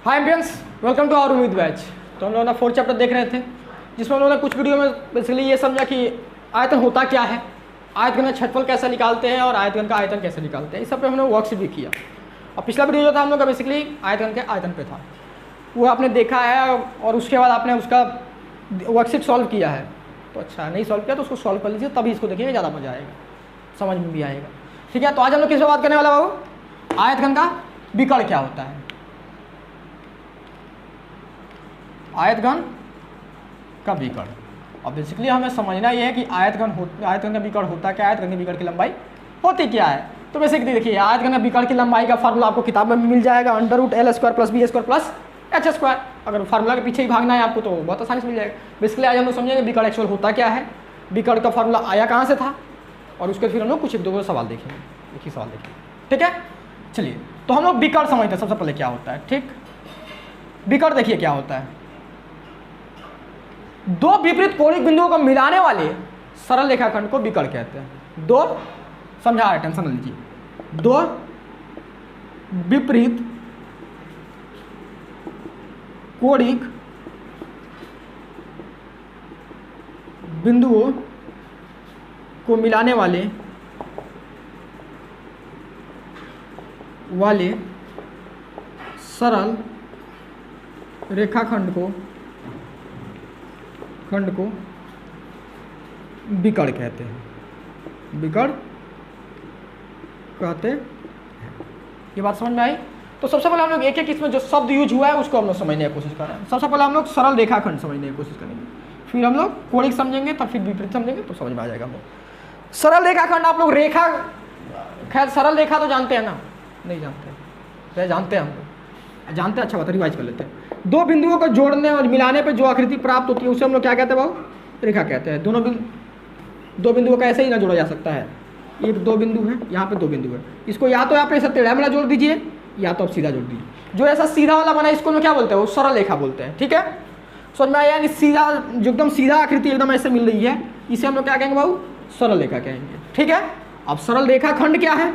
Hi ambience, welcome to our Ummeed batch. तो हम लोग ना 4th चैप्टर देख रहे थे, जिसमें हम लोगों ने कुछ वीडियो में बेसिकली ये समझा कि आयतन होता क्या है, आयतन का क्षेत्रफल कैसे निकालते हैं और आयतन का आयतन कैसे निकालते हैं। इस सब पे हमने वर्कशीट भी किया। और पिछला वीडियो जो था हम लोग का बेसिकली आयतन के आयतन पे था, वो आपने देखा है और उसके बाद आपने उसका वर्कशीट सॉल्व किया है। तो अच्छा, नहीं सॉल्व किया तो उसको सॉल्व कर लीजिए, तभी इसको देखिएगा, ज़्यादा मजा आएगा, समझ में भी आएगा। ठीक है, तो आज हम लोग किस पे बात करने वाला बाबू? आयतन का विकर्ण क्या होता है। आयतघन का विकर्ण। अब बेसिकली हमें समझना ये है कि आयतघन का विकर्ण होता क्या है, आयतघन के विकर्ण की लंबाई होती क्या है। तो बेसिकली देखिए, आयतघन का विकर्ण की लंबाई का फार्मूला आपको किताब में भी मिल जाएगा, √L² + B² + H²। अगर फार्मूला के पीछे ही भागना है आपको तो बहुत आसानी से मिल जाएगा। बेसिकली आज हम लोग समझेंगे विकर्ण एक्चुअल होता क्या है, विकर्ण का फार्मूला आया कहाँ से था, और उसके फिर हम लोग कुछ एक दो सवाल देखेंगे, एक ही सवाल देखेंगे। ठीक है, चलिए तो हम लोग विकर्ण समझते हैं सबसे पहले क्या होता है। ठीक, विकर्ण देखिए क्या होता है, दो विपरीत कोणिक बिंदुओं को मिलाने वाले सरल रेखाखंड को विकर्ण कहते हैं। दो, समझा है, टेंशन लीजिए, दो विपरीत कोणिक बिंदुओं को मिलाने वाले सरल रेखाखंड को विकर्ण कहते हैं। विकर्ण कहते हैं। ये बात समझ में आई? तो सबसे पहले हम लोग एक एक इसमें जो शब्द यूज हुआ है उसको हम लोग समझने की कोशिश कर रहे हैं। सबसे पहले हम लोग सरल रेखाखंड समझने की कोशिश करेंगे, फिर हम लोग कोणिक समझेंगे, तब फिर विपरीत समझेंगे, तो समझ में आ जाएगा हम लोग। सरल रेखाखंड, आप लोग रेखा, खैर सरल रेखा तो जानते हैं ना? नहीं जानते? तो जानते हैं हम लोग, जानते हैं, अच्छा बात, रिवाइज कर लेते हैं। दो बिंदुओं को जोड़ने और मिलाने पर जो आकृति प्राप्त होती है उसे हम लोग क्या कहते हैं बाबू? रेखा कहते हैं। दो बिंदुओं का ऐसे ही ना जोड़ा जा सकता है। एक दो बिंदु है, यहाँ पे दो बिंदु है, इसको या तो आप ऐसा टेढ़ा मेढ़ा जोड़ दीजिए या तो आप सीधा जोड़ दीजिए। जो ऐसा सीधा वाला बना है इसको हम क्या बोलते हैं? वो सरल रेखा बोलते हैं। ठीक है, समझ में आया? यानी सीधा, जो एकदम सीधा आकृति एकदम ऐसे मिल रही है, इसे हम लोग क्या कहेंगे बाबू? सरल रेखा कहेंगे। ठीक है, अब सरल रेखाखंड क्या है?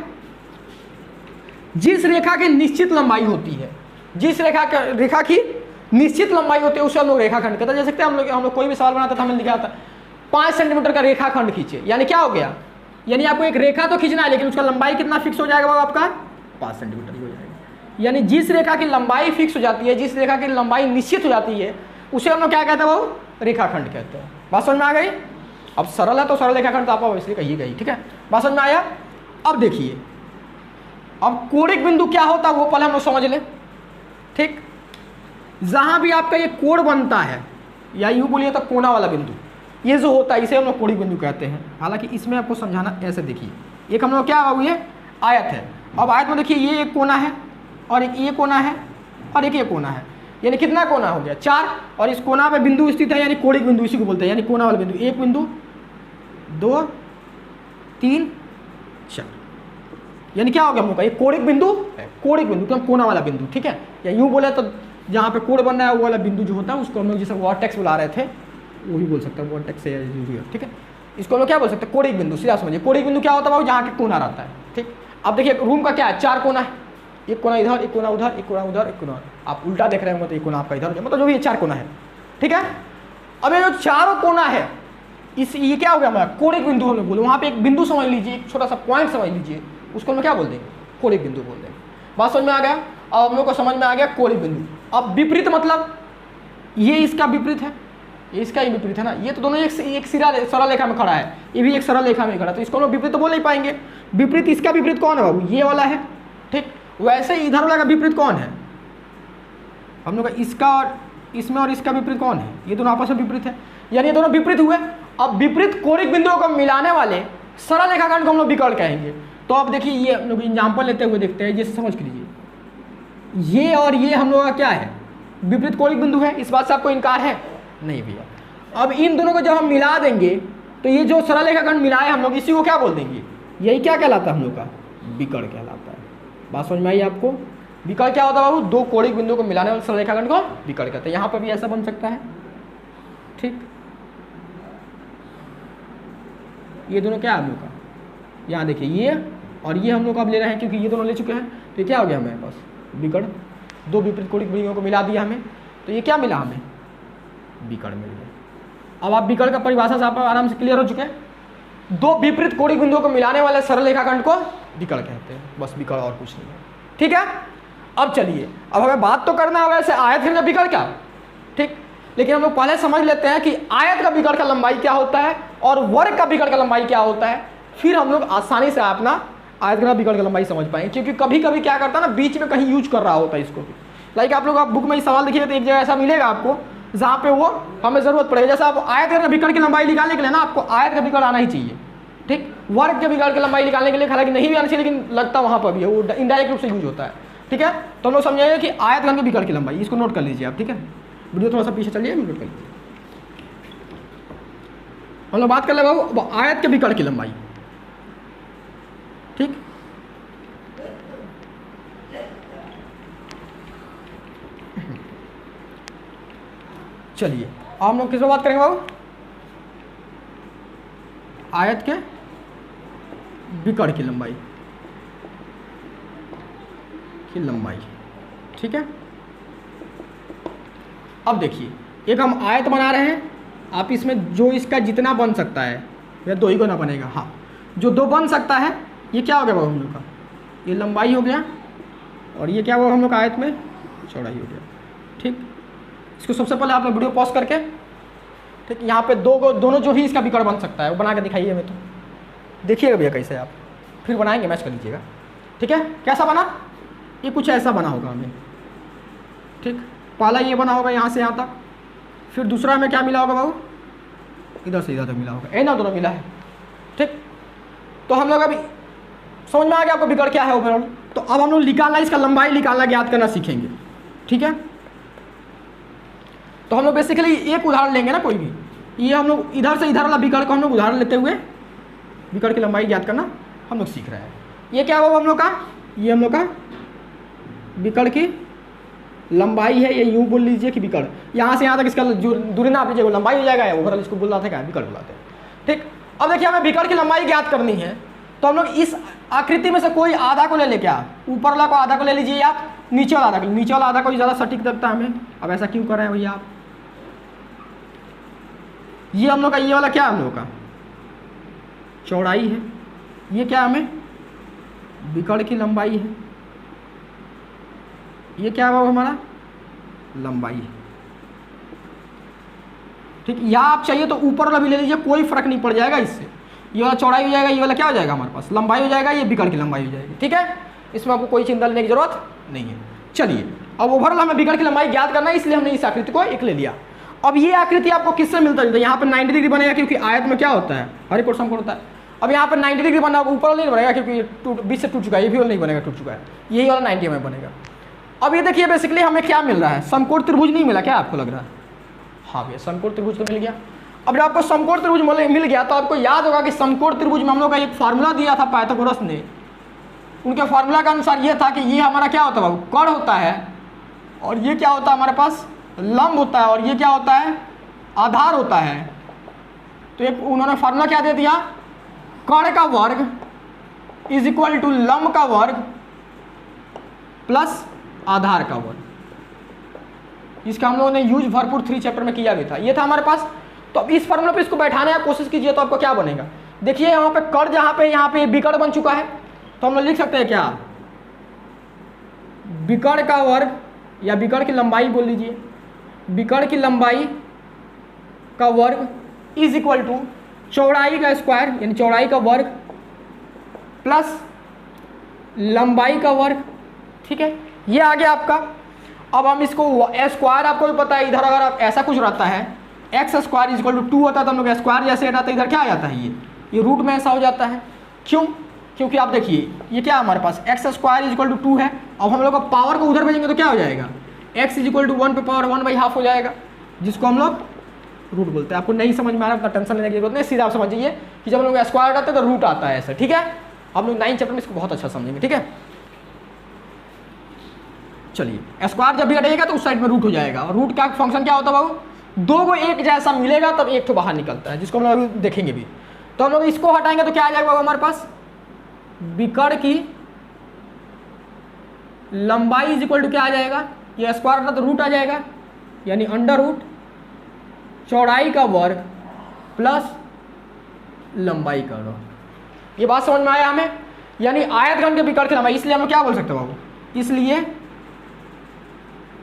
जिस रेखा की निश्चित लंबाई होती है, जिस रेखा की निश्चित लंबाई होती है उसे हम लोग रेखाखंड कहते हैं। जैसे सकते हैं हम लोग कोई भी सवाल बनाते था, हमें लिखा था 5 सेंटीमीटर का रेखाखंड खींचे, यानी क्या हो गया? यानी आपको एक रेखा तो खींचना है, लेकिन उसका लंबाई कितना फिक्स हो जाएगा बाबू? आपका 5 सेंटीमीटर हो जाएगा। यानी जिस रेखा की लंबाई फिक्स हो जाती है, जिस रेखा की लंबाई निश्चित हो जाती है, उसे हम लोग क्या कहते हैं बाबू? रेखाखंड कहते हैं। बात समझ में आ गई? अब सरल है तो सरल रेखाखंड तो आप इसलिए कही गई। ठीक है, बात समझ में आया? अब देखिए, अब कोणिक बिंदु क्या होता है वो पहले हम लोग समझ लें। ठीक, जहां भी आपका ये कोण बनता है, या यूं बोलिए तो कोना वाला बिंदु, ये जो होता है इसे हम लोग कोणिक बिंदु कहते हैं। हालांकि इसमें आपको समझाना ऐसे, देखिए एक हम लोग क्या बाबू, ये आयत है। अब आयत में देखिए ये एक कोना है और एक ये कोना है और एक ये कोना है, यानी कितना कोना हो गया? 4। और इस कोना पे बिंदु स्थित है, यानी कोणिक बिंदु इसी को बोलते हैं, यानी कोना वाला बिंदु। एक बिंदु, 2, 3, 4, यानी क्या हो गया हम लोग का? ये कोणिक बिंदु है, कोणिक बिंदु तो कोना वाला बिंदु। ठीक है, या यूं बोले तो जहाँ पे कोण बन रहा है वो वाला बिंदु जो होता है उसको हम लोग जैसे वर्टेक्स बुला रहे थे, वो भी बोल सकते हैं, वर्टेक्स से। ठीक है, इसको हम लोग क्या बोल सकते हैं? कोणिक बिंदु। सीधा समझिए, कोणिक बिंदु क्या होता है बाबू? जहाँ के कोना रहता है। ठीक, अब देखिए रूम का क्या है? 4 कोना है, एक कोना इधर, एक कोना उधर, एक कोना उधर, एक कोना। आप उल्टा देख रहे होंगे तो एक कोना आपका इधर, मतलब जो भी 4 कोना है। ठीक है, अब ये जो चारों कोना है, ये क्या हो गया हमारा? कोणिक बिंदु हम लोग बोले। वहाँ पे एक बिंदु समझ लीजिए, एक छोटा सा पॉइंट समझ लीजिए, उसको हम क्या बोल देंगे? कोणिक बिंदु बोल देंगे। बात समझ में आ गया? अब हम लोग को समझ में आ गया कोणिक बिंदु। अब विपरीत मतलब ये इसका विपरीत है, ये इसका ही विपरीत है ना। ये तो दोनों एक सरल रेखा में खड़ा है, ये भी एक सरल रेखा में खड़ा है, तो इसको हम लोग विपरीत तो बोल नहीं पाएंगे। विपरीत, इसका विपरीत कौन है बाबू? ये वाला है। ठीक, वैसे ही इधर वाला का विपरीत कौन है? हम लोग इसका और इसमें और इसका विपरीत कौन है? ये दोनों आपस में विपरीत है, यानी ये दोनों विपरीत हुए। अब विपरीत कोणिक बिंदुओं को मिलाने वाले सरल रेखाखंड को हम लोग विकर्ण कहेंगे। तो अब देखिए, ये हम लोग एग्जाम्पल लेते हुए देखते हैं, जैसे समझ लीजिए, ये और ये हम लोग का क्या है? विपरीत कोणिक बिंदु है। इस बात से आपको इनकार है? नहीं भैया। अब इन दोनों को जब हम मिला देंगे तो ये जो सरल रेखाखंड मिलाए हम लोग, इसी को क्या बोल देंगे? यही क्या कहलाता है हम लोग का? विकर्ण कहलाता है। बात समझ में आई आपको? विकर्ण क्या होता है बाबू? दो कोणिक बिंदुओं को मिलाने वाले सरल रेखाखंड को विकर्ण कहते हैं। यहाँ पर भी ऐसा बन सकता है। ठीक, ये दोनों क्या है हम लोग का? यहाँ देखिए, ये और ये हम लोग अब ले रहे हैं, क्योंकि ये दोनों ले चुके हैं, तो ये क्या हो गया हमारे पास? विकर्ण दो विपरीत कोणिक बिंदुओं को मिला दिया हमें, तो ये क्या मिला हमें, विकर्ण मिल गया। अब आप विकर्ण का परिभाषा से आप आराम से क्लियर हो चुके हैं। दो विपरीत कोणिक बिंदुओं को मिलाने वाले सरल रेखाखंड को विकर्ण कहते हैं, बस विकर्ण और कुछ नहीं है, ठीक है। अब चलिए, अब हमें बात तो करना है वैसे आयतखंड का विकर्ण क्या, ठीक, लेकिन हम लोग पहले समझ लेते हैं कि आयत का विकर्ण का लंबाई क्या होता है और वर्ग का विकर्ण का लंबाई क्या होता है, फिर हम लोग आसानी से अपना आयतखंड का विकर्ण का लंबाई समझ पाएंगे। क्योंकि कभी कभी क्या करता है ना, बीच में कहीं यूज कर रहा होता है इसको भी। लाइक आप लोग आप बुक में सवाल देखिएगा तो एक जगह ऐसा मिलेगा आपको जहाँ पे वो हमें जरूरत पड़ेगी। जैसे आप आयतखंड का विकर्ण की लंबाई निकालने के लिए ना आपको आयत का विकर्ण आना ही चाहिए, ठीक। वर्ग के विकर्ण की लंबाई निकालने के लिए हालांकि नहीं भी आना चाहिए, लेकिन लगता वहाँ पर भी है, वो इनडायरेक्ट रूप से यूज होता है, ठीक है। तो हम लोग समझेंगे कि आयतखंड के विकर्ण की लंबाई, इसको नोट कर लीजिए आप, ठीक है। वीडियो थोड़ा सा पीछे चलिए, नोट कर लीजिए। हम लोग बात कर ले बाबू आयत के विकर्ण की लंबाई, ठीक। चलिए अब हम लोग किस पर बात करेंगे बाबू, आयत के विकर्ण की लंबाई ठीक है। अब देखिए, एक हम आयत बना रहे हैं, आप इसमें जो इसका जितना बन सकता है वह दो ही गुना बनेगा, हाँ, जो दो बन सकता है ये क्या हो गया बाबू हम लोग का, ये लंबाई हो गया और ये क्या हुआ हम लोग का आयत में चौड़ाई हो गया, ठीक। इसको सबसे पहले आप लोग वीडियो पॉज करके, ठीक, यहाँ पे दोनों जो ही इसका विकर्ण बन सकता है वो बना के दिखाइए हमें, तो देखिएगा भैया कैसे आप फिर बनाएंगे, मैच कर लीजिएगा, ठीक है। कैसा बना, ये कुछ ऐसा बना होगा हमें, ठीक। पहला ये बना होगा यहाँ से यहाँ तक, फिर दूसरा हमें क्या मिला होगा बाबू, इधर से इधर तक मिला होगा, ए ना दोनों मिला है, ठीक। तो हम लोग अभी समझ में आ गया आपको विकर्ण क्या है ओवरऑल। तो अब हम लोग निकालना, इसका लंबाई निकालना ज्ञात करना सीखेंगे, ठीक है। तो हम लोग बेसिकली एक उदाहरण लेंगे ना कोई भी, ये हम लोग इधर से इधर वाला विकर्ण को हम लोग उदाहरण लेते हुए विकर्ण की लंबाई ज्ञात करना हम लोग सीख रहे हैं। ये क्या होगा हम लोग का, ये हम लोग का विकर्ण की लंबाई है, ये यूँ बोल लीजिए कि विकर्ण, यहाँ से यहाँ तक इसका दूरी ना आप लीजिए, वो लंबाई हो जाएगा, ओवरऑल इसको बोल रहा था क्या, विकर्ण बुलाते हैं, ठीक। अब देखिए हमें विकर्ण की लंबाई ज्ञात करनी है, तो हम लोग इस आकृति में से कोई आधा को ले लेके, आप ऊपर वाला को आधा को ले लीजिए, आप नीचे वाला आधा को, नीचे वाला आधा को ज़्यादा सटीक लगता है हमें। अब ऐसा क्यों कर रहे हैं भैया आप, ये हम लोग का, ये वाला क्या हम लोग का चौड़ाई है, ये क्या हमें विकर्ण की लंबाई है, ये क्या होगा हमारा लंबाई है, ठीक। या आप चाहिए तो ऊपर वाला भी ले लीजिए, कोई फर्क नहीं पड़ जाएगा इससे, ये वाला चौड़ाई हो जाएगा, ये वाला क्या हो जाएगा हमारे पास लंबाई हो जाएगा, ये विकर्ण की लंबाई हो जाएगी, ठीक है। इसमें आपको कोई चिंता लेने की जरूरत नहीं है। चलिए अब ओवरऑल हमें विकर्ण की लंबाई ज्ञात करना है, इसलिए हमने इस आकृति को एक ले लिया। अब ये आकृति आपको किससे मिलता है, यहाँ पर 90 डिग्री बनेगा, क्योंकि आयत में क्या होता है हर एक कोण समकोण होता है। अब यहाँ पर 90 डिग्री बना, ऊपर वाला नहीं बनेगा क्योंकि बीच से टूट चुका है, ये भी वाला नहीं बनेगा, टूट चुका है, यही वाला 90 में बनेगा। अब ये देखिए बेसिकली हमें क्या मिल रहा है, समकोण त्रिभुज नहीं मिला क्या आपको लग रहा है, हाँ भैया समकोण त्रिभुज तो मिल गया। अब जब आपको समकोण त्रिभुज मिल गया तो आपको याद होगा कि समकोण त्रिभुज में हम लोग का एक फार्मूला दिया था पाइथागोरस ने, उनके फार्मूला का अनुसार ये था कि ये हमारा क्या होता है बाबू, कर्ण होता है, और ये क्या होता है हमारे पास लंब होता है, और ये क्या होता है आधार होता है। तो एक उन्होंने फार्मूला क्या दे दिया, कर्ण का वर्ग इज इक्वल टू लंब का वर्ग प्लस आधार का वर्ग। इसका हम लोगों ने यूज भरपूर 3 चैप्टर में किया भी था, ये था हमारे पास। तो अब इस फार्मूला पे इसको बैठाने की कोशिश कीजिए तो आपको क्या बनेगा, देखिए यहाँ पे कर्ण, यहाँ पे विकर्ण बन चुका है, तो हम लोग लिख सकते हैं क्या, विकर्ण का वर्ग या विकर्ण की लंबाई बोल लीजिए, विकर्ण की लंबाई का वर्ग इज इक्वल टू चौड़ाई का स्क्वायर यानी चौड़ाई का वर्ग प्लस लंबाई का वर्ग, ठीक है। ये आ गया आपका। अब हम इसको स्क्वायर, आपको भी पता है इधर अगर आप ऐसा कुछ रहता है X square is equal to 2 होता है, तो हम लोग स्क्वायर जैसे हटाते हैं, इधर क्या आ जाता है, ये रूट में ऐसा हो जाता है। क्यों, क्योंकि आप देखिए ये क्या हमारे पास x square is equal to 2 है। अब हम लोग पावर को उधर भेजेंगे तो क्या हो जाएगा, एक्स इज इक्वल टू 1 पे पावर 1/2 हो जाएगा, जिसको हम लोग रूट बोलते हैं। आपको नहीं समझ में आ रहा, टेंशन लेने की जरूरत नहीं, सीधा आप समझिए कि जब हम लोग स्क्वायर हटाते हैं तो रूट आता है ऐसा, ठीक है। हम लोग 9 चैप्टर में इसको बहुत अच्छा समझेंगे, ठीक है। चलिए स्क्वायर जब भी हटेगा तो उस साइड में रूट हो जाएगा, और रूट का फंक्शन क्या होता है बाबू, दो को एक जैसा मिलेगा तब एक तो बाहर निकलता है, जिसको हम लोग अभी देखेंगे भी। तो हम लोग इसको हटाएंगे तो क्या आ जाएगा बाबू हमारे पास, विकर्ण की लंबाई इज इक्वल टू क्या आ जाएगा, ये स्क्वायर होता तो रूट आ जाएगा, यानी अंडर रूट चौड़ाई का वर्ग प्लस लंबाई का वर्ग। ये बात समझ में आया हमें? यानी आयतघन के विकर्ण की लंबाई, इसलिए हम क्या बोल सकते हो बाबू, इसलिए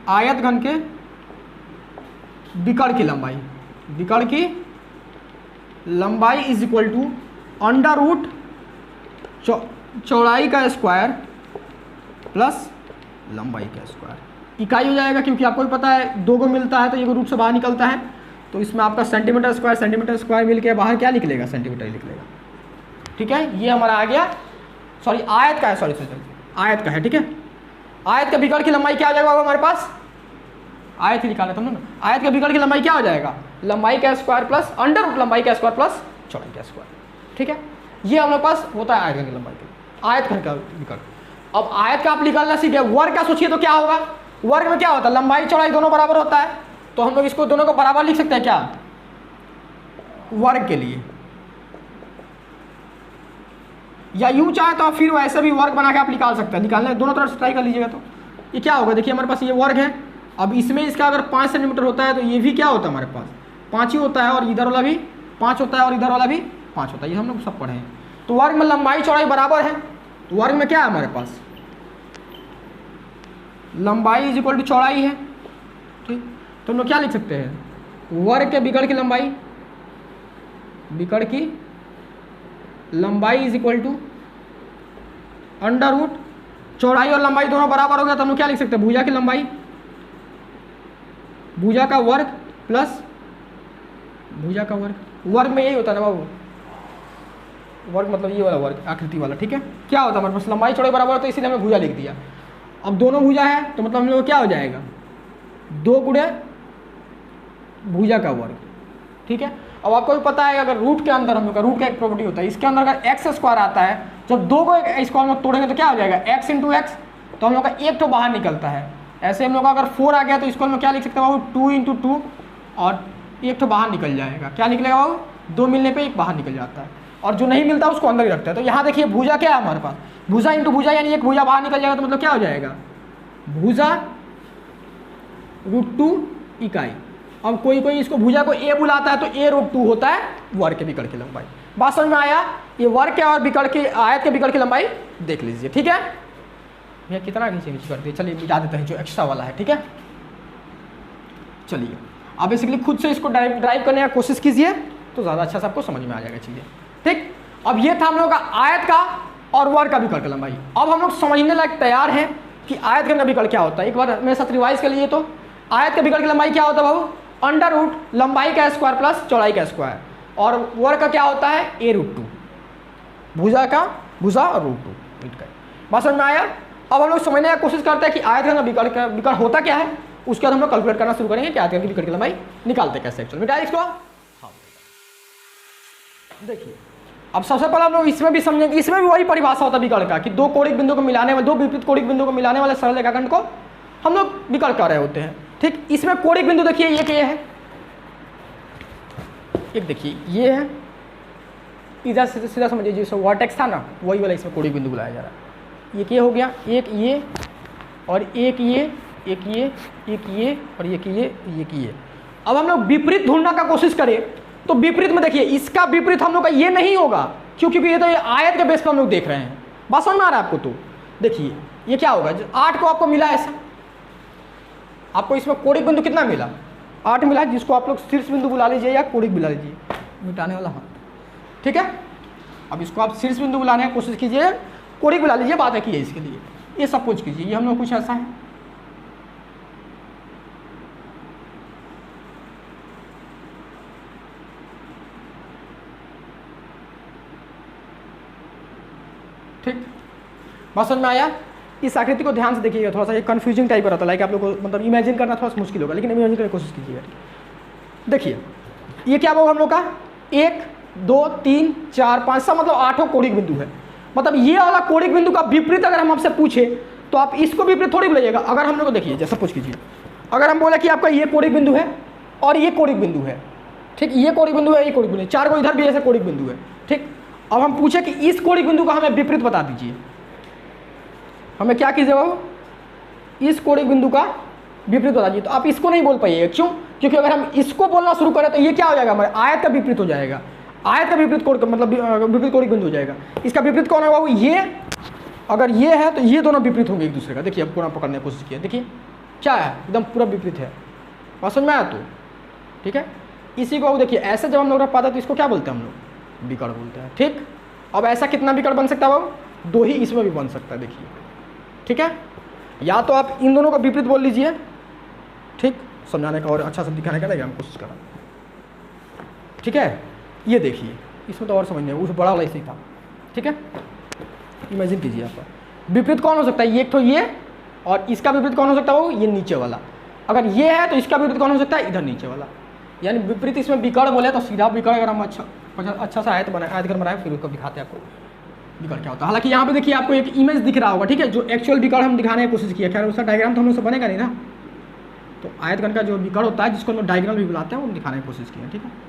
आयतघन के विकर्ण की लंबाई, विकर्ण की लंबाई is equal to under root चौड़ाई का स्क्वायर प्लस लंबाई का स्क्वायर। इकाई हो जाएगा क्योंकि आपको भी पता है 2 को मिलता है तो ये रूट से बाहर निकलता है, तो इसमें आपका सेंटीमीटर स्क्वायर मिल के बाहर क्या निकलेगा, सेंटीमीटर ही निकलेगा। ठीक है, ये हमारा आ गया, सॉरी आयत का है, सॉरी आयत का है। ठीक है, आयत के विकर्ण की लंबाई क्या हो जाएगा हमारे पास, आयत ही निकाला था ना, आयत के विकर्ण की लंबाई क्या हो जाएगा, लंबाई का स्क्वायर प्लस अंडर रूट लंबाई का स्क्वायर प्लस चौड़ाई का स्क्वायर। ठीक है, ये हमारे पास होता है आयतघन की लंबाई के लिए, आयतघन का विकर्ण। अब आयत का आप निकालना सीखे, वर्ग का सोचिए तो क्या होगा, वर्ग में क्या होता है, लंबाई चौड़ाई दोनों बराबर होता है, तो हम लोग इसको दोनों को बराबर लिख सकते हैं क्या, वर्ग के लिए, या यूं चाहे तो फिर वैसे भी वर्ग बना के आप निकाल सकते हैं, निकालने दोनों तरफ से ट्राई कर लीजिएगा। तो ये क्या होगा, देखिए हमारे पास ये वर्ग है, अब इसमें इसका अगर 5 सेंटीमीटर होता है तो ये भी क्या होता है हमारे पास 5 ही होता है, और इधर वाला भी 5 होता है, और इधर वाला भी 5 होता है, ये हम लोग सब पढ़े हैं। तो वर्ग में लंबाई चौड़ाई बराबर है, तो वर्ग में क्या है हमारे पास, लंबाई इज इक्वल टू चौड़ाई है। ठीक, तो हम लोग क्या लिख सकते हैं, वर्ग के विकर्ण की लंबाई, विकर्ण की लंबाई is equal to under root चौड़ाई और लंबाई दोनों बराबर हो गया, तो हम लोग क्या लिख सकते हैं, भुजा की लंबाई, भुजा का वर्ग प्लस भुजा का वर्ग। वर्ग में यही होता है ना बाबू, वर्ग मतलब ये वाला वर्ग, आकृति वाला। ठीक है, क्या होता है हमारे पास, लंबाई चौड़ाई बराबर है तो इसीलिए हमने भुजा लिख दिया। अब दोनों भुजा है तो मतलब हम लोग क्या हो जाएगा, 2 गुणे भुजा का वर्ग। ठीक है, अब आपको भी पता है अगर रूट के अंदर हम लोग का रूट का एक प्रॉपर्टी होता है, इसके अंदर अगर एक्स स्क्वायर आता है, जब 2 को इसको हम लोग तोड़ेंगे तो क्या हो जाएगा, एक्स इंटू एक्स, तो हम लोग का एक तो बाहर निकलता है। ऐसे हम लोग का अगर 4 आ गया तो इसको हम लोग क्या लिख सकते हैं बाबू, 2 इंटू 2, और एक तो बाहर निकल जाएगा, क्या निकलेगा बाबू, 2 मिलने पर एक बाहर निकल जाता है, और जो नहीं मिलता उसको अंदर ही रखता है। तो यहाँ देखिए भुजा क्या है हमारे पास, भुजा इंटू भुजा, यानी एक भुजा बाहर निकल जाएगा, तो मतलब क्या हो जाएगा, भुजा √2 इकाई। अब कोई कोई इसको भुजा को ए बुलाता है, तो a √2 होता है वर्ग के विकर्ण की लंबाई। बात समझ में आया, ये वर्ग के और विकर्ण की, आयत के विकर्ण की लंबाई देख लीजिए। ठीक है, भैया कितना खींचे खींच करते, चलिए मिटा देते हैं जो एक्स्ट्रा वाला है। ठीक है, चलिए आप बेसिकली खुद से इसको ड्राइव करने की कोशिश कीजिए तो ज़्यादा अच्छा से आपको समझ में आ जाएगा चीज़ें। ठीक, अब ये था हम लोग का आयत का और वर्ग का विकर्ण की लंबाई। अब हम लोग समझने लायक तैयार हैं कि आयतघन का विकर्ण क्या होता है। एक बार मेरे साथ रिवाइज कर लीजिए, तो आयत के विकर्ण की लंबाई क्या होता है बाबू, अंडर रूट लंबाई का स्क्वायर प्लस चौड़ाई का स्क्वायर, और वर्ग का क्या होता है, a√2, भुजा का भुजा और √2 इनका। बात समझ में आया। अब हम लोग समझने की कोशिश करते हैं कि आयतघन का विकर्ण होता क्या है, उसके बाद हम लोग कैलकुलेट करना शुरू करेंगे कि आयतघन की विकर्ण की लंबाई निकालते कैसे एक्चुअली। मिटाइए इसको। हाँ देखिए, अब सबसे पहले हम लोग इसमें भी समझेंगे, इसमें भी वही परिभाषा होता है विकर्ण का कि 2 कोणिक बिंदु को मिलाने वाले, 2 विपरीत कोणिक बिंदु को मिलाने वाले सरल रेखाखंड को हम लोग विकर्ण कर रहे होते हैं। ठीक, इसमें कोणिक बिंदु देखिए एक ये है, एक देखिए ये है, इधर से सीधा समझिए जैसे वर्टेक्स था ना, वही वाला इसमें कोणिक बिंदु बुलाया जा रहा है। एक ये हो गया, एक ये, और एक ये, एक ये, एक ये, और एक ये, एक ये। अब हम लोग विपरीत ढूंढने का कोशिश करें तो विपरीत में देखिए इसका विपरीत हम लोग का ये नहीं होगा, क्योंकि ये तो ये आयत के बेस पर हम लोग देख रहे हैं। बात समझ में आ रहा है आपको। तो देखिए ये क्या होगा, 8 को आपको मिला ऐसा, आपको इसमें कोणिक बिंदु कितना मिला, 8 मिला, जिसको आप लोग शीर्ष बिंदु बुला लीजिए या कोणिक बुला लीजिए, मिटाने वाला हाथ। ठीक है, अब इसको आप शीर्ष बिंदु बुलाने की कोशिश कीजिए, कोणिक बुला लीजिए, बात है कि इसके लिए ये सब कुछ कीजिए। ये हम लोग कुछ ऐसा है, ठीक, बात समझ में आया। इस आकृति को ध्यान से देखिएगा, थोड़ा सा ये कंफ्यूजिंग टाइप का रहता है, लाइक आप लोग को मतलब इमेजिन करना थोड़ा सा मुश्किल होगा, लेकिन इमेजिन करने की कोशिश कीजिएगा। देखिए ये क्या होगा हम लोग का, 1 2 3 4 5 सा मतलब 8 कोणिक बिंदु है। मतलब ये वाला कोणिक बिंदु का विपरीत अगर हम आपसे पूछे तो आप इसको विपरीत थोड़ी बोलिएगा। अगर हम लोग को देखिए जैसा पूछ कीजिए, अगर हम बोले कि आपका ये कोणिक बिंदु है और ये कोणिक बिंदु है, ठीक, ये कोणिक बिंदु है, ये कोणिक बिंदु है, 4 को इधर भी ऐसे कोणिक बिंदु है। ठीक, अब हम पूछे कि इस कोणिक बिंदु का हमें विपरीत बता दीजिए, हमें क्या कीजिए बाबू, इस कोणिक बिंदु का विपरीत बता दीजिए। तो आप इसको नहीं बोल पाइए, क्यों? क्योंकि अगर हम इसको बोलना शुरू करें तो ये क्या हो जाएगा, हमारे आयत का विपरीत हो जाएगा। आयत का विपरीत कोण मतलब विपरीत कोणिक बिंदु हो जाएगा। इसका विपरीत कौन होगा? वो ये, अगर ये है तो ये दोनों विपरीत होंगे एक दूसरे का। देखिए अब कोना पकड़ने की कोशिश किया, देखिए क्या है, एकदम पूरा विपरीत है। बात समझ में आया? तो ठीक है, इसी को देखिए ऐसे जब हम लोग रख पाते हैं तो इसको क्या बोलते हैं हम लोग? विकर्ण बोलते हैं। ठीक, अब ऐसा कितना विकर्ण बन सकता है बाबू? 2 ही इसमें भी बन सकता है। देखिए ठीक है, या तो आप इन दोनों का विपरीत बोल लीजिए, ठीक, समझाने का और अच्छा से दिखाने का लगेगा, हम कोशिश करें। ठीक है, ये देखिए इसमें तो और समझने उस बड़ा वाला ऐसे ही था। ठीक है, इमेजिन कीजिए आप विपरीत कौन हो सकता है? ये एक तो ये, और इसका विपरीत कौन हो सकता है? वो ये नीचे वाला। अगर ये है तो इसका विपरीत कौन हो सकता है? इधर नीचे वाला। यानी विपरीत इसमें विकर्ण बोले तो सीधा विकर्ण अगर हम अच्छा सा आयत बनाए, आयतघन बनाए, फिर उसको दिखाते हैं आपको विकर्ण क्या होता है। हालांकि यहाँ पे देखिए आपको एक इमेज दिख रहा होगा, ठीक है, जो एक्चुअल विकर्ण हम दिखाने की कोशिश किया। खैर उसका डायग्राम तो हम लोग से बनेगा नहीं ना, तो आयतघन का जो विकर्ण होता है जिसको हम लोग डायग्राम भी बुलाते हैं, वो दिखाने की कोशिश किया। ठीक है,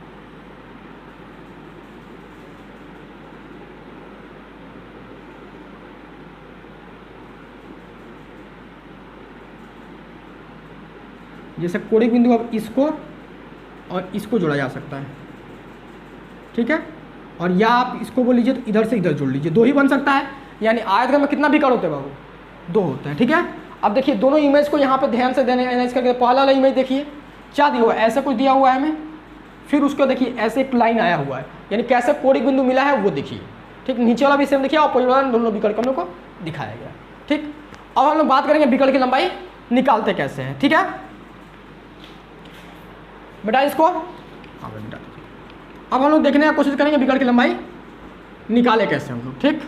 जैसे कोणिक बिंदु अब इसको और इसको जोड़ा जा सकता है। ठीक है, और या आप इसको बोल लीजिए तो इधर से इधर जोड़ लीजिए, 2 ही बन सकता है। यानी आयतघन में कितना विकर्ण होते हैं बाबू? 2 होते हैं। ठीक है, अब देखिए दोनों इमेज को यहाँ पे ध्यान से देने एनालाइज करके, पहला वाला इमेज देखिए क्या दिया हुआ है, ऐसा कुछ दिया हुआ है हमें, फिर उसको देखिए ऐसे एक लाइन आया हुआ है, यानी कैसे कोणिक बिंदु मिला है वो देखिए। ठीक, नीचे वाला भी सेम देखिए, और वाला दोनों विकर्ण हम लोग को दिखाया गया। ठीक, अब हम लोग बात करेंगे विकर्ण की लंबाई निकालते कैसे हैं। ठीक है बेटा, इसको हाँ बेटा, अब हम लोग देखने की कोशिश करेंगे विकर्ण की लंबाई निकाले कैसे हम लोग। ठीक,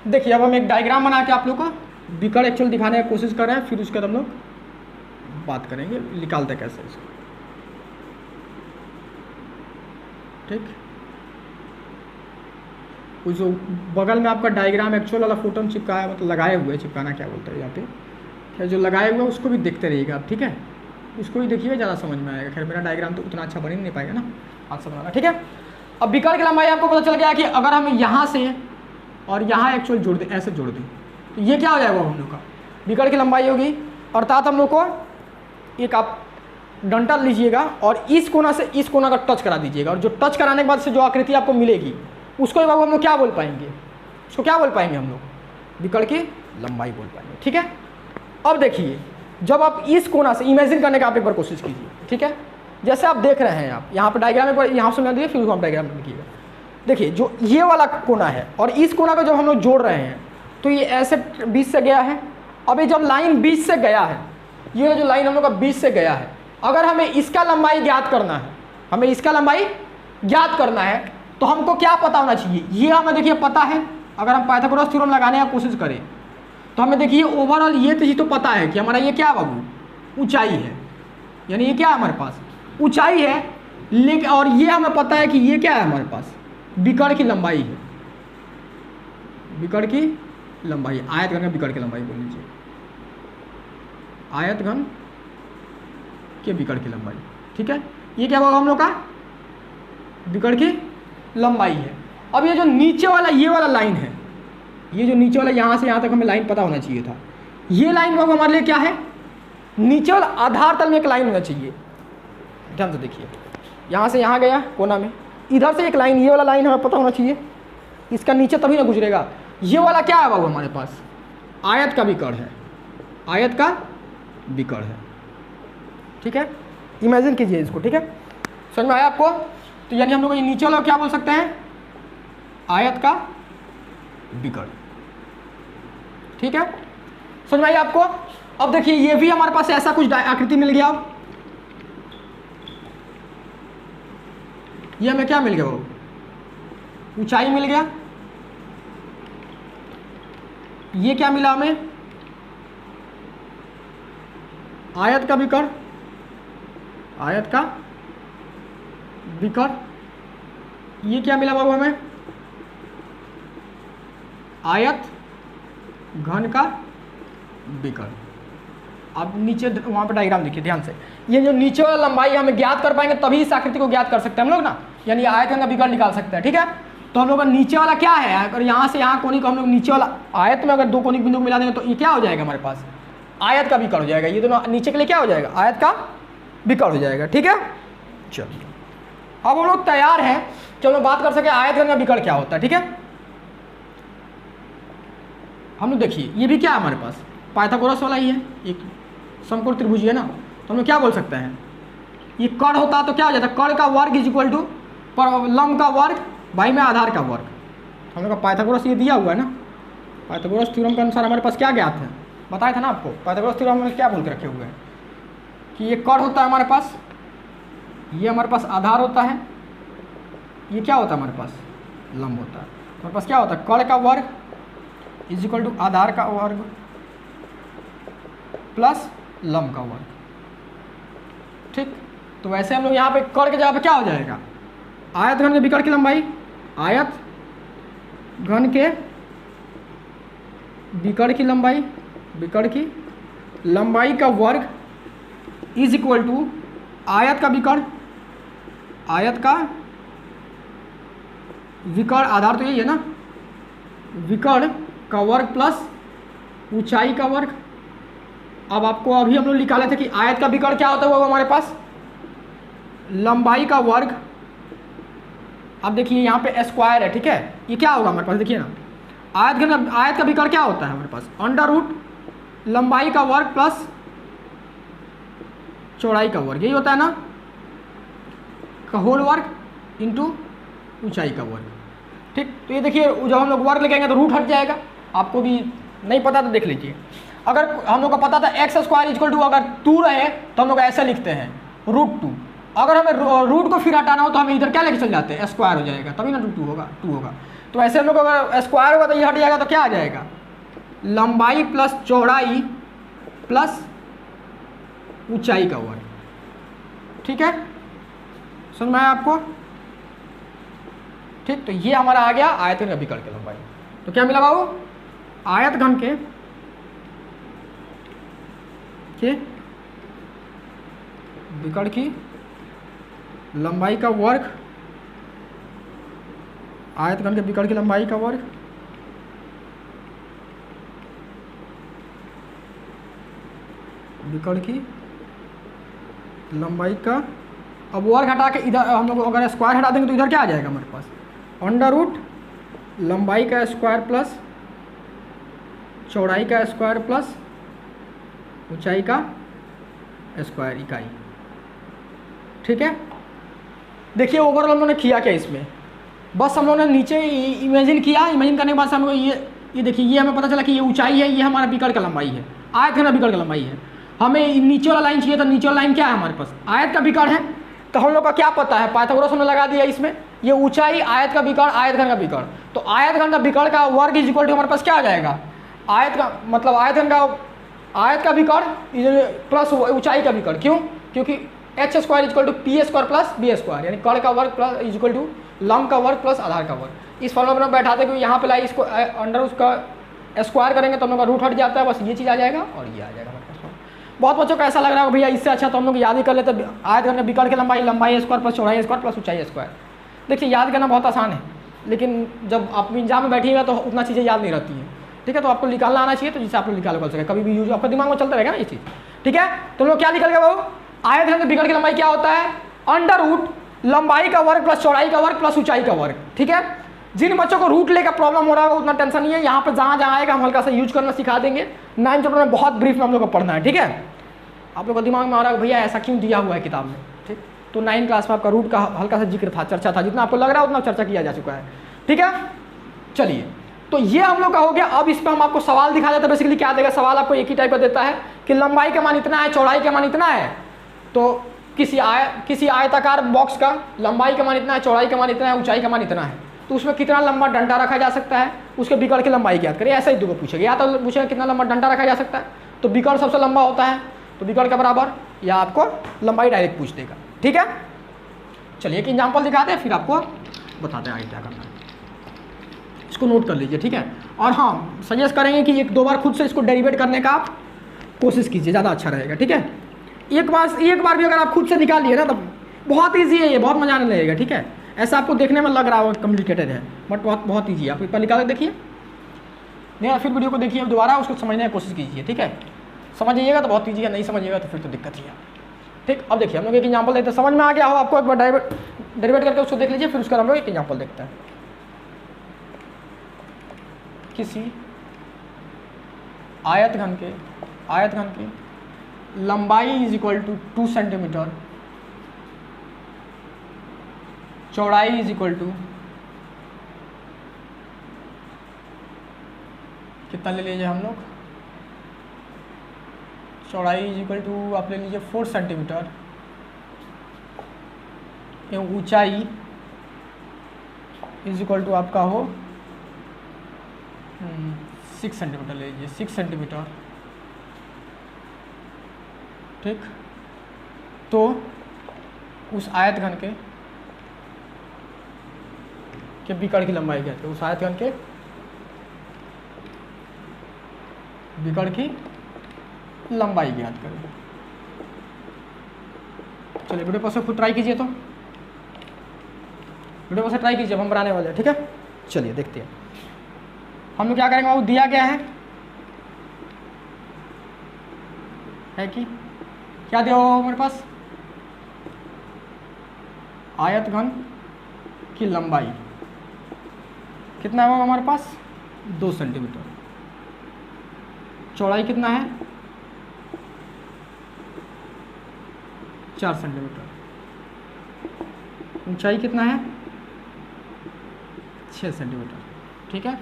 देखिए अब हम एक डायग्राम बना के आप लोग को विकर्ण एक्चुअल दिखाने की कोशिश कर रहे हैं, फिर उसके बाद हम लोग बात करेंगे निकालते कैसे इसको। ठीक, वो जो बगल में आपका डायग्राम एक्चुअल वाला फोटो में चिपकाया, मतलब लगाए हुए, चिपकाना क्या बोलते हैं यहाँ पे, खैर जो लगाए हुए उसको भी देखते रहिएगा आप। ठीक है, उसको भी देखिए, ज़्यादा समझ में आएगा। खैर मेरा डायग्राम तो उतना अच्छा बन ही नहीं पाएगा ना, हाथ से बनाना। ठीक है, अब विकर्ण की लंबाई आपको पता चल गया कि अगर हम यहाँ से और यहाँ एक्चुअल जोड़ दें, ऐसे जोड़ दें, तो ये क्या हो जाएगा हम लोग का विकर्ण की लंबाई होगी। अर्थात हम लोग को एक आप डंटा लीजिएगा और इस कोना से इस कोना का टच करा दीजिएगा, और जो टच कराने के बाद से जो आकृति आपको मिलेगी उसको बाबू हम लोग क्या बोल पाएंगे? उसको क्या बोल पाएंगे हम लोग? विकर्ण की लंबाई बोल पाएंगे। ठीक है, अब देखिए जब आप इस कोना से इमेजिन करने का आप एक बार कोशिश कीजिए। ठीक है, जैसे आप देख रहे हैं, आप यहाँ पर डायग्राम एक बार यहाँ से बना दीजिए, फिर आप डायग्राम में लिखिएगा। देखिए जो ये वाला कोना है और इस कोना को जब हम लोग जोड़ रहे हैं तो ये ऐसे बीच से गया है। अब ये जब लाइन बीच से गया है, ये जो लाइन हम लोग का बीच से गया है, अगर हमें इसका लंबाई ज्ञात करना है, हमें इसका लंबाई ज्ञात करना है तो हमको क्या पता होना चाहिए? ये हमें देखिए पता है। अगर हम पाइथागोरस थ्योरम लगाने की कोशिश करें तो हमें देखिए ओवरऑल ये चीज़ तो पता है कि हमारा ये क्या बाबू? ऊंचाई है। यानी ये क्या है हमारे पास? ऊंचाई है। लेकिन और ये हमें पता है कि ये क्या है हमारे पास? विकर्ण की लंबाई है। विकर्ण की लंबाई, आयतघन का विकर्ण की लंबाई बोल लीजिए, आयतघन के विकर्ण की लंबाई। ठीक है, ये क्या होगा हम लोग का? विकर्ण की लंबाई है। अब ये जो नीचे वाला ये वाला लाइन है, ये जो नीचे वाला यहाँ से यहाँ तक हमें लाइन पता होना चाहिए था, ये लाइन बाबू हमारे लिए क्या है? नीचे वाला आधार तल में एक लाइन होना चाहिए। ध्यान से देखिए, यहाँ से यहाँ गया कोना में, इधर से एक लाइन, ये वाला लाइन हमें पता होना चाहिए, इसका नीचे तभी ना गुजरेगा। ये वाला क्या है बाबू हमारे पास? आयत का विकर्ण है, आयत का विकर्ण है। ठीक है, इमेजिन कीजिए इसको। ठीक है, समझ में आया आपको? तो यानी हम लोग ये नीचे वाला क्या बोल सकते हैं? आयत का विकर्ण। ठीक है, समझ में आया आपको? अब देखिए ये भी हमारे पास ऐसा कुछ आकृति मिल गया। अब ये हमें क्या मिल गया बाबू? ऊंचाई मिल गया। ये क्या मिला हमें? आयत का विकर्ण, आयत का विकर्ण। ये क्या मिला बाबू हमें? आयत घन का विकर्ण। अब नीचे वहाँ पर डायग्राम देखिए ध्यान से, ये जो नीचे वाला लंबाई हमें ज्ञात कर पाएंगे तभी इस आकृति को ज्ञात कर सकते हैं हम लोग ना, यानी आयत घन का विकर्ण निकाल सकते हैं। ठीक है, तो हम लोग का नीचे वाला क्या है? अगर यहाँ से यहाँ कोनिक को हम लोग नीचे वाला आयत में अगर 2 कोनिक बिंदु मिला देंगे तो ये क्या हो जाएगा हमारे पास? आयत का विकर्ण हो जाएगा, ये दोनों नीचे के लिए क्या हो जाएगा, आयत का विकर्ण हो जाएगा। ठीक है, चलिए अब हम लोग तैयार हैं कि हम लोग बात कर सके आयतघन का विकर्ण क्या होता है। ठीक है, हम लोग देखिए ये भी क्या है हमारे पास, पाइथागोरस वाला ही है, एक समकोण त्रिभुज है ना, तो हम लोग क्या बोल सकते हैं, ये कर्ण होता तो क्या हो जाता है, कर्ण का वर्ग इज इक्वल टू लंब का वर्ग भाई में आधार का वर्ग। हम लोग का पाइथागोरस ये दिया हुआ है ना, पाइथागोरस थ्योरम के अनुसार हमारे पास क्या ज्ञात है, बताया था ना आपको, पाइथागोरस थ्योरम में क्या बोल के रखे हुए हैं कि ये कर्ण होता है हमारे पास, ये हमारे पास आधार होता है, ये क्या होता है हमारे पास, लंब होता है। हमारे पास क्या होता है, कर्ण का वर्ग इज इक्वल टू आधार का वर्ग प्लस लंब का वर्ग। ठीक, तो वैसे हम लोग यहाँ पे कर्ण के जगह पे क्या हो जाएगा, आयत घन के विकर्ण की लंबाई, आयत घन के विकर्ण की लंबाई, विकर्ण की लंबाई का वर्ग इज इक्वल टू आयत का विकर्ण, आयत का विकर्ण आधार तो यही है ना, विकर्ण का वर्ग प्लस ऊंचाई का वर्ग। अब आपको अभी हम लोग निकाले थे कि आयत का विकर्ण क्या होता है, वो हमारे पास लंबाई का वर्ग। अब देखिए यहाँ पे स्क्वायर है, ठीक है, ये क्या होगा हमारे पास, देखिए ना, आयत का विकर्ण क्या होता है हमारे पास, अंडर रूट लंबाई का वर्ग प्लस चौड़ाई का वर्ग, यही होता है ना, का होल वर्ग इंटू ऊंचाई का वर्ग। ठीक, तो ये देखिए जब हम लोग वर्ग लगाएंगे तो रूट हट जाएगा, आपको भी नहीं पता तो देख लीजिए। अगर हम लोग को पता था एक्स स्क्वायर इक्वल टू अगर 2 रहे तो हम लोग ऐसे लिखते हैं √2, अगर हमें रूट को फिर हटाना हो तो हमें इधर क्या लेके चल जाते हैं, स्क्वायर हो जाएगा, तभी ना 2 होगा। तो ऐसे हम लोग अगर स्क्वायर होगा तो ये हट जाएगा, तो क्या आ जाएगा, लंबाई प्लस चौड़ाई प्लस ऊंचाई का वर्ग। ठीक है, समझ में आया आपको। ठीक, तो ये हमारा आ गया आयतघन का विकर्ण की लंबाई। तो क्या मिला बाबू, आयतघन के विकर्ण की लंबाई का वर्ग, आयतघन के विकर्ण की लंबाई का वर्ग विकर्ण की लंबाई का, अब वर्ग हटा के इधर हम लोग अगर स्क्वायर हटा देंगे तो इधर क्या आ जाएगा हमारे पास, अंडर रूट लंबाई का स्क्वायर प्लस चौड़ाई का स्क्वायर प्लस ऊंचाई का स्क्वायर इकाई। ठीक है, देखिए ओवरऑल हम लोगों ने किया क्या इसमें, बस हम लोगों ने नीचे इमेजिन किया, इमेजिन करने के बाद हम लोग ये देखिए, ये हमें पता चला कि ये ऊंचाई है, ये हमारा विकर्ण का लंबाई है, आयतघन का विकर्ण का लंबाई है। हमें नीचे वाला लाइन चाहिए, तो नीचे वाला लाइन क्या है हमारे पास, आयत का विकर्ण है, तो हम लोग का क्या पता है, पाइथागोरस हमने लगा दिया इसमें, ये ऊंचाई आयत का विकर्ण, आयतघन का विकर्ण, तो आयतघन का विकर्ण का वर्ग इज इक्वल टू हमारे पास क्या आ जाएगा, आयत का मतलब आयतघन का आयत का विकर्ण प्लस ऊंचाई का विकर्ण। क्यों, क्योंकि H square is equal to P square plus B square, यानी कर्ण का वर्ग प्लस इज इक्वल टू लंब का वर्ग प्लस आधार का वर्ग। इस फॉर्मूला में बैठाते क्योंकि यहाँ पे लाई इसको अंडर उसका स्क्वायर करेंगे तो हम लोग का रूट हट जाता है, बस ये चीज़ आ जाएगा और ये आ जाएगा हमारे पास। बहुत बच्चों को ऐसा लग रहा है भैया इससे अच्छा तो हम लोग याद ही कर लेते, आयतघन के विकर्ण की लंबाई, लंबाई स्क्वायर प्लस चौड़ाई स्क्वायर प्लस ऊंचाई स्क्वायर। देखिए याद करना बहुत आसान है, लेकिन जब आप एग्जाम में बैठिएगा तो उतना चीज़ें याद नहीं रहती हैं। ठीक है, तो आपको निकालना आना चाहिए, तो जिससे आप लोग निकाल कर सके, कभी भी यूज आपका दिमाग में चलता रहेगा ना ये चीज़। ठीक है, तो हम लोग क्या निकल गया बाबू, आयतघन के विकर्ण की लंबाई क्या होता है, अंडर रूट लंबाई का वर्ग प्लस चौड़ाई का वर्ग प्लस ऊंचाई का वर्ग। ठीक है, जिन बच्चों को रूट लेकर प्रॉब्लम हो रहा है उतना टेंशन नहीं है, यहाँ पर जहाँ जहाँ आएगा हम हल्का सा यूज करना सिखा देंगे। 9th चैप्टर में बहुत ब्रीफ में हम लोग को पढ़ना है। ठीक है, आप लोग को दिमाग में आ रहा है भैया ऐसा क्यों दिया हुआ है किताब में। ठीक, तो 9th क्लास में आपका रूट का हल्का सा जिक्र था, चर्चा था, जितना आपको लग रहा है उतना चर्चा किया जा चुका है। ठीक है, चलिए, तो ये हम लोग का हो गया। अब इस पर हम आपको सवाल दिखा देते हैं। बेसिकली क्या देगा सवाल, आपको एक ही टाइप का देता है कि लंबाई का मान इतना है, चौड़ाई का मान इतना है, तो किसी आयताकार बॉक्स का लंबाई का मान इतना है, चौड़ाई का मान इतना है, ऊंचाई का मान इतना है, तो उसमें कितना लंबा डंडा रखा जा सकता है, उसके विकर्ण की लंबाई ज्ञात करिए। ऐसा ही दो पूछेगा, या तो पूछेगा कितना लंबा डंडा रखा जा सकता है, तो विकर्ण सबसे लंबा होता है तो विकर्ण के बराबर, या आपको लंबाई डायरेक्ट पूछ देगा। ठीक है, चलिए एक एग्जाम्पल दिखाते हैं, फिर आपको बताते हैं आगे क्या करना है। इसको नोट कर लीजिए। ठीक है, और हाँ सजेस्ट करेंगे कि 1-2 बार खुद से इसको डेरिवेट करने का आप कोशिश कीजिए, ज़्यादा अच्छा रहेगा। ठीक है, एक बार भी अगर आप खुद से निकाल लिए ना तो बहुत ईजी है, ये बहुत मजा आने लगेगा। ठीक है, ऐसा आपको देखने में लग रहा होगा कॉम्प्लिकेटेड है, बट बहुत ईजी है। आप एक बार निकाल के देखिए, नहीं फिर वीडियो को देखिए दोबारा, उसको समझने की कोशिश कीजिए। ठीक है, समझिएगा तो बहुत ईजी है, नहीं समझिएगा तो फिर तो दिक्कत ही है। ठीक, अब देखिए हम लोग एक एग्जाम्पल देते हैं, समझ में आ गया हो आपको, एक बार डेरिवेट करके उसको देख लीजिए, फिर उसका हम लोग एक एग्जाम्पल देखते हैं। किसी आयत घन की लंबाई इज इक्वल टू 2 सेंटीमीटर, चौड़ाई इज इक्वल टू कितना ले लीजिए हम लोग, चौड़ाई इज इक्वल टू आप ले लीजिए 4 सेंटीमीटर एवं ऊंचाई इज इक्वल टू आपका हो 6 सेंटीमीटर ले लीजिए, 6 सेंटीमीटर। ठीक, तो उस आयतघन के विकर्ण की लंबाई क्या है, उस आयतघन के विकर्ण की लंबाई ज्ञात करें। चलिए वीडियो पर से खुद ट्राई कीजिए, तो वीडियो पर से ट्राई कीजिए, हम बनाने वाले हैं। ठीक है, चलिए देखते हैं हम लोग क्या करेंगे। वो दिया गया है कि क्या दिया हुआ हमारे पास, आयतघन की लंबाई कितना है हमारे पास 2 सेंटीमीटर, चौड़ाई कितना है 4 सेंटीमीटर, ऊंचाई कितना है 6 सेंटीमीटर। ठीक है,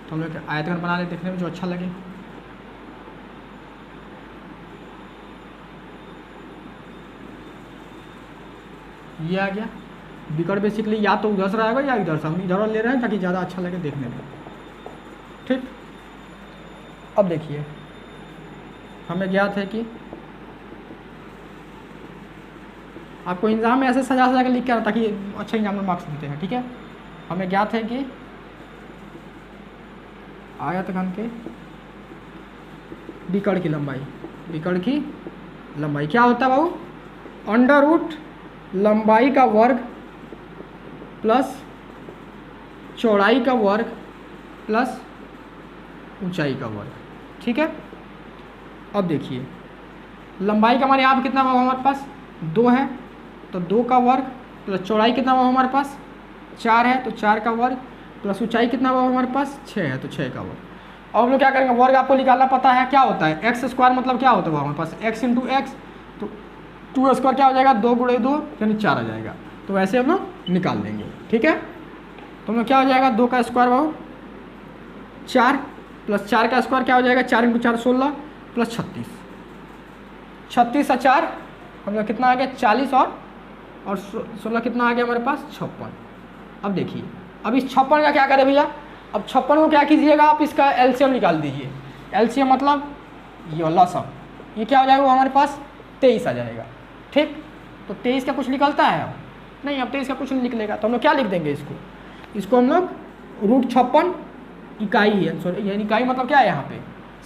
तो हम लोग आयतघन बना ले देखने में जो अच्छा लगे। ये आ गया विकर्ण, बेसिकली या तो उधर से रहेगा या इधर से, हम इधर ले रहे हैं ताकि ज़्यादा अच्छा लगे देखने में। ठीक, अब देखिए हमें ज्ञात है कि आपको एग्जाम में ऐसे सजा के लिख के ताकि अच्छा एग्जाम में मार्क्स देते हैं। ठीक है, हमें ज्ञात है कि आयतघन के विकर्ण की लंबाई क्या होता है बाबू, अंडर रूट लंबाई का वर्ग प्लस चौड़ाई का वर्ग प्लस ऊंचाई का वर्ग। ठीक है, अब देखिए लंबाई का हमारे यहाँ पे कितना हुआ हमारे पास 2 है, तो 2 का वर्ग प्लस चौड़ाई कितना हुआ हमारे पास 4 है, तो 4 का वर्ग प्लस ऊंचाई कितना हुआ हमारे पास 6 है, तो 6 का वर्ग। अब हम लोग क्या करेंगे, वर्ग आपको निकालना पता है क्या होता है, एक्स स्क्वायर मतलब क्या होता है हमारे पास x इंटू एक्स, तो 2 स्क्वायर क्या हो जाएगा 2 गुणे 2 यानी 4 आ जाएगा, तो वैसे हम लोग निकाल लेंगे। ठीक है, तो हम लोग क्या हो जाएगा 2 का स्क्वायर बाबू 4 प्लस 4 का स्क्वायर क्या हो जाएगा 4 इंटू 4 16 प्लस 36, 36 और 4 हम लोग कितना आ गया 40 और 16 कितना आ गया हमारे पास 56। अब देखिए अब इस 56 का क्या करें भैया, अब 56 को क्या कीजिएगा आप इसका एलसीएम निकाल दीजिए, एलसीएम मतलब ये वाला सब, ये क्या हो जाएगा वो हमारे पास 23 आ जाएगा। ठीक, तो 23 का कुछ निकलता है अब नहीं, अब 23 का कुछ नहीं निकलेगा, तो हम लोग क्या लिख देंगे इसको हम लोग √56 इकाई है आंसर, यानी इकाई मतलब क्या है यहाँ पे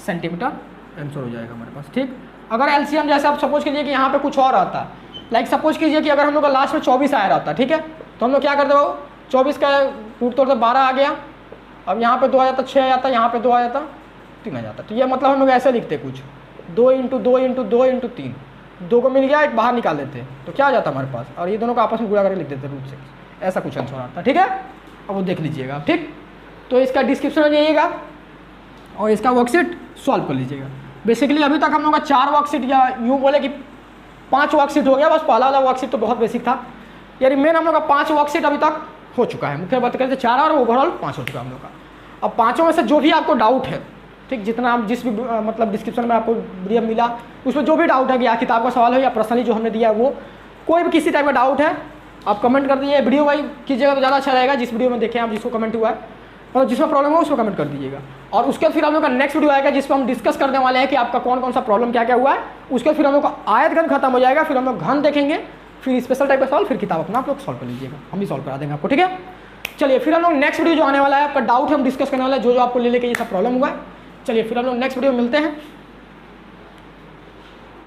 सेंटीमीटर आंसर हो जाएगा हमारे पास। ठीक, अगर एलसीएम जैसे आप सपोज कीजिए कि यहाँ पे कुछ और आता, लाइक सपोज कीजिए कि अगर हम लोग का लास्ट में 24 आया रहता, ठीक है, तो हम लोग क्या करते हो 24 का रूट तोड़ से 12 आ गया, अब यहाँ पे 2 आ जाता 6 आ जाता, यहाँ पे 2 आ जाता 3 आ जाता, तो ये मतलब हम लोग ऐसे लिखते कुछ 2 इंटू 2 इंटू 2 इंटू 3, 2 को मिल गया एक बाहर निकाल देते तो क्या आ जाता हमारे पास, और ये दोनों को आपस में गुणा करके लिख देते √6, ऐसा कुछ आंसर आता। ठीक है, अब वो देख लीजिएगा। ठीक, तो इसका डिस्क्रिप्शन में जाइएगा और इसका वर्कशीट सॉल्व कर लीजिएगा। बेसिकली अभी तक हम लोग का 4 वर्कशीट या यूँ बोले कि 5 वर्कशीट हो गया, बस पहला वाला वर्कशीट तो बहुत बेसिक था, यानी मेन हम लोग का 5 वर्कशीट अभी तक हो चुका है, मुख्य बात करते 4 और ओवरऑल 5 हो चुका है हम लोग का। अब 5 में से जो भी आपको डाउट है, ठीक, जितना आप जिस भी मतलब डिस्क्रिप्शन में आपको वीडियो मिला उसमें जो भी डाउट है कि या किताब का सवाल है या पर्सनली जो हमने दिया है, वो कोई भी किसी टाइप का डाउट है आप कमेंट कर दीजिए, वीडियो वाइज कीजिएगा तो ज़्यादा अच्छा रहेगा, जिस वीडियो में देखें आप जिसको कमेंट हुआ है और जिसमें प्रॉब्लम हो उसको कमेंट कर दीजिएगा। और उसके बाद फिर हम लोग का नेक्स्ट वीडियो आएगा जिसमें हम डिस्कस करने वाले हैं कि आपका कौन कौन सा प्रॉब्लम क्या क्या हुआ है, उसके बाद फिर हम लोग का आयतघन खत्म हो जाएगा, फिर हम लोग घन देखेंगे, फिर स्पेशल टाइप का सवाल, फिर किताब अपना आप लोग सॉल्व कर लीजिएगा, हम भी सॉल्व करा देंगे आपको। ठीक है, चलिए फिर हम लोग नेक्स्ट वीडियो जो आने वाला है, आपका डाउट है हम डिस्कस करने वाला है, जो आपको ले लेके ये सब प्रॉब्लम हुआ है। चलिए फिर हम लोग नेक्स्ट वीडियो में मिलते हैं।